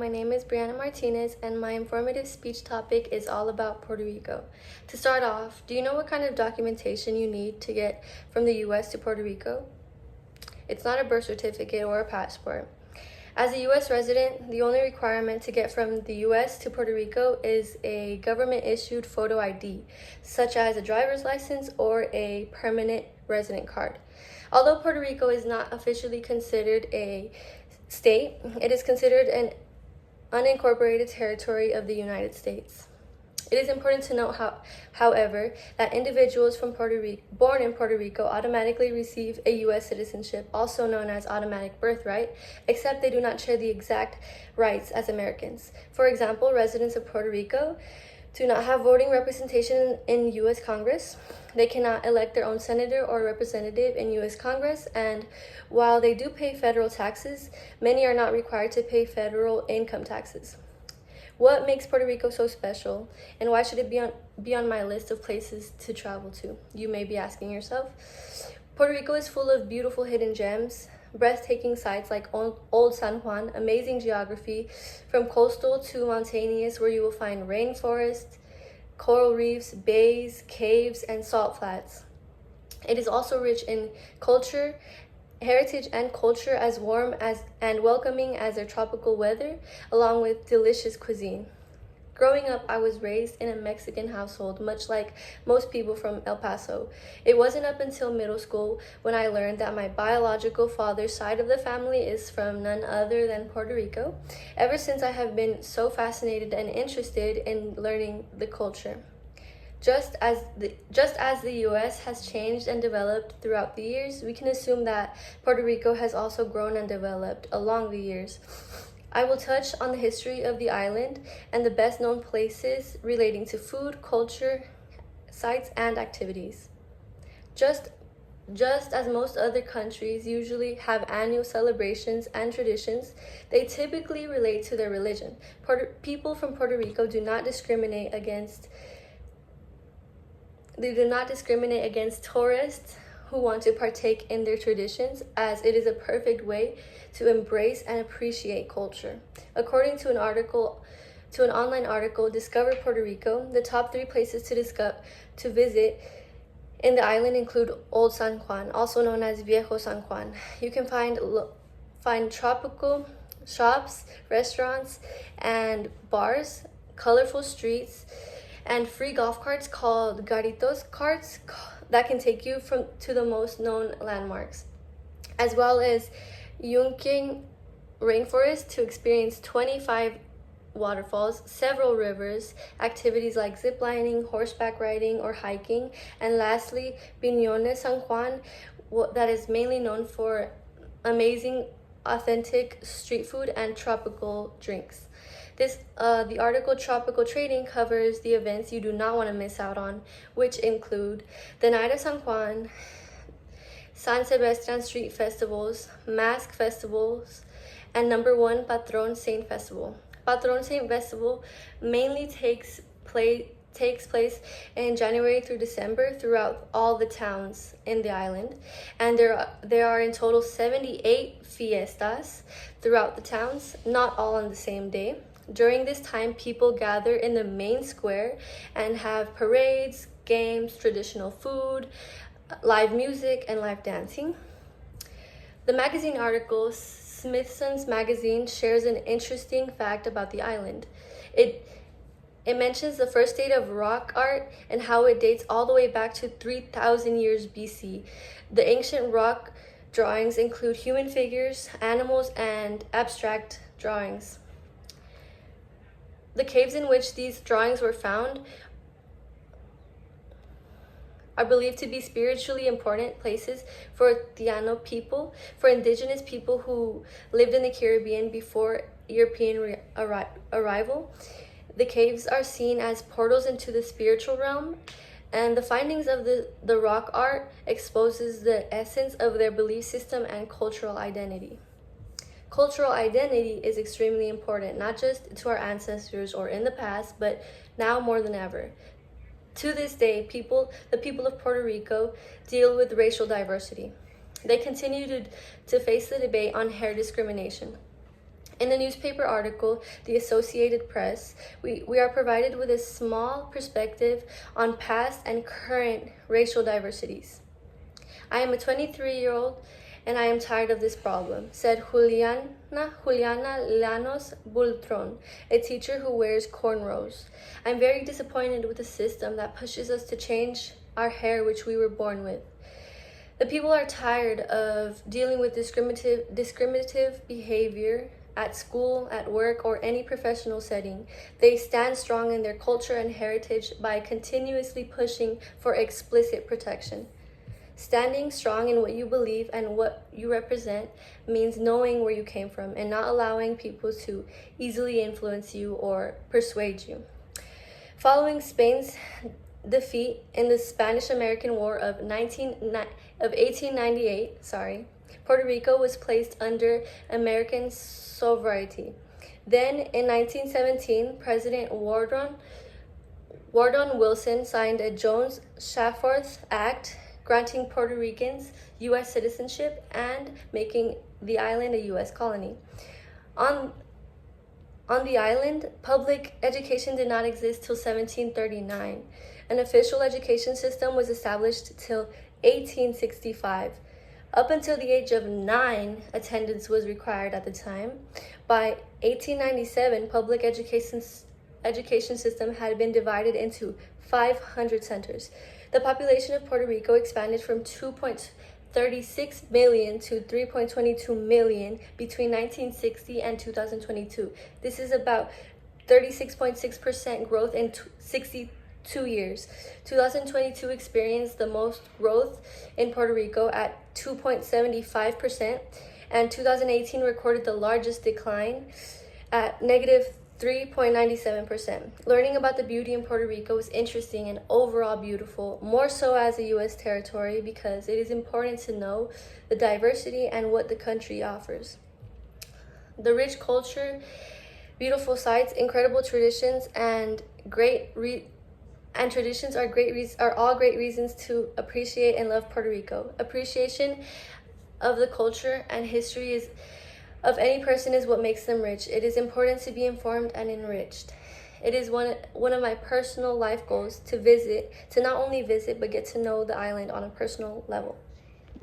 My name is Brianna Martinez, and my informative speech topic is all about Puerto Rico. To start off, do you know what kind of documentation you need to get from the US to Puerto Rico? It's not a birth certificate or a passport. As a US resident, the only requirement to get from the US to Puerto Rico is a government-issued photo ID, such as a driver's license or a permanent resident card. Although Puerto Rico is not officially considered a state, it is considered an unincorporated territory of the United States. It is important to note, however, that individuals from born in Puerto Rico automatically receive a U.S. citizenship, also known as automatic birthright, except they do not share the exact rights as Americans. For example, residents of Puerto Rico do not have voting representation in U.S. Congress. They cannot elect their own senator or representative in U.S. Congress, and while they do pay federal taxes, many are not required to pay federal income taxes. What makes Puerto Rico so special, and why should it be on my list of places to travel to? You may be asking yourself. Puerto Rico is full of beautiful hidden gems, breathtaking sites like Old San Juan, amazing geography, from coastal to mountainous, where you will find rainforest, coral reefs, bays, caves, and salt flats. It is also rich in culture, heritage, and culture, as warm and welcoming as their tropical weather, along with delicious cuisine. Growing up, I was raised in a Mexican household, much like most people from El Paso. It wasn't up until middle school when I learned that my biological father's side of the family is from none other than Puerto Rico. Ever since, I have been so fascinated and interested in learning the culture. Just as the U.S. has changed and developed throughout the years, we can assume that Puerto Rico has also grown and developed along the years. I will touch on the history of the island and the best known places relating to food, culture, sites, and activities. Just as most other countries usually have annual celebrations and traditions, they typically relate to their religion. People from Puerto Rico do not discriminate against tourists who want to partake in their traditions, as it is a perfect way to embrace and appreciate culture. According to an online article, Discover Puerto Rico, the top 3 places to visit in the island include Old San Juan, also known as Viejo San Juan. You can find tropical shops, restaurants, and bars, colorful streets, and free golf carts called Garritos carts that can take you to the most known landmarks, as well as Yunque Rainforest to experience 25 waterfalls, several rivers, activities like ziplining, horseback riding, or hiking, and lastly, Piñones San Juan, that is mainly known for amazing, authentic street food and tropical drinks. The article Tropical Trading covers the events you do not want to miss out on, which include the Night of San Juan, San Sebastian Street Festivals, Mask Festivals, and #1 Patron Saint Festival. Patron Saint Festival mainly takes place in January through December throughout all the towns in the island, and there are in total 78 fiestas throughout the towns, not all on the same day. During this time, people gather in the main square and have parades, games, traditional food, live music, and live dancing. The magazine article, Smithson's Magazine, shares an interesting fact about the island. It mentions the first state of rock art and how it dates all the way back to 3,000 years BC. The ancient rock drawings include human figures, animals, and abstract drawings. The caves in which these drawings were found are believed to be spiritually important places for Taino people, for indigenous people who lived in the Caribbean before European arrival. The caves are seen as portals into the spiritual realm, and the findings of the rock art exposes the essence of their belief system and cultural identity. Cultural identity is extremely important, not just to our ancestors or in the past, but now more than ever. To this day, the people of Puerto Rico deal with racial diversity. They continue to face the debate on hair discrimination. In the newspaper article, The Associated Press, we are provided with a small perspective on past and current racial diversities. I am a 23-year-old and I am tired of this problem, said Juliana Llanos Bultron, a teacher who wears cornrows. I'm very disappointed with a system that pushes us to change our hair, which we were born with. The people are tired of dealing with discriminative behavior at school, at work, or any professional setting. They stand strong in their culture and heritage by continuously pushing for explicit protection. Standing strong in what you believe and what you represent means knowing where you came from and not allowing people to easily influence you or persuade you. Following Spain's defeat in the Spanish-American War of 1898, Puerto Rico was placed under American sovereignty. Then, in 1917, President Woodrow Wilson signed a Jones-Shafforth Act granting Puerto Ricans U.S. citizenship and making the island a U.S. colony. On the island, public education did not exist till 1739. An official education system was established till 1865. Up until the age of 9, attendance was required at the time. By 1897, public education system had been divided into 500 centers. The population of Puerto Rico expanded from 2.36 million to 3.22 million between 1960 and 2022. This is about 36.6% growth in 62 years. 2022 experienced the most growth in Puerto Rico at 2.75%, and 2018 recorded the largest decline at negative 3.97%. Learning about the beauty in Puerto Rico is interesting and overall beautiful, more so as a U.S. territory, because it is important to know the diversity and what the country offers. The rich culture, beautiful sights, incredible traditions, and traditions are all great reasons to appreciate and love Puerto Rico. Appreciation of the culture and history of any person is what makes them rich. It is important to be informed and enriched. It is one of my personal life goals to not only visit, but get to know the island on a personal level.